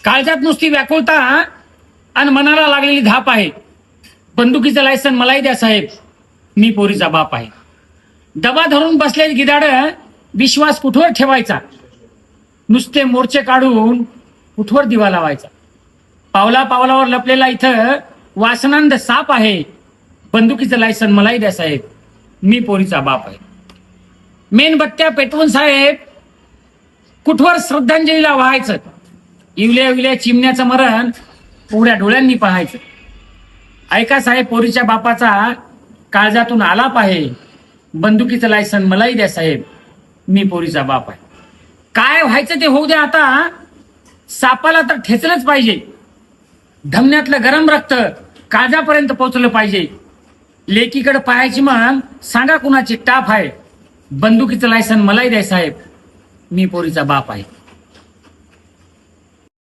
काळजात नुसती व्याकुळता आणि मनाला लागलेली धाप आहे. बंदुकीचं लायसन मलाही द्या साहेब, मी पोरीचा बाप आहे. दबा धरून बसलेली गिदाड विश्वास कुठवर ठेवायचा, नुसते मोर्चे काढून कुठवर दिवा लावायचा. पावला पावलावर लपलेला इथं वासनांद साप आहे. बंदुकीचं लायसन मलाही द्या साहेब, मी पोरीचा बाप आहे. मेणबत्त्या पेटवून साहेब कुठवर श्रद्धांजलीला व्हायचं. इवल्या इवल्या चिमण्याचं मरण उघड्या डोळ्यांनी पाहायचं. ऐका साहेब, पोरीच्या बापाचा काळजातून आलाप आहे. बंदुकीचं लायसन मलाही द्या साहेब, मी पोरीचा बाप आहे. काय व्हायचं ते होऊ द्या, आता सापाला तर ठेचलंच पाहिजे. धमन्यातलं गरम रक्त काळजापर्यंत पोहोचलं पाहिजे. लेकीकडे पाहायची मग सांगा कुणाची टाप आहे. बंदुकीचं लायसन मलाही द्या साहेब, मी पोरीचा बाप आहे.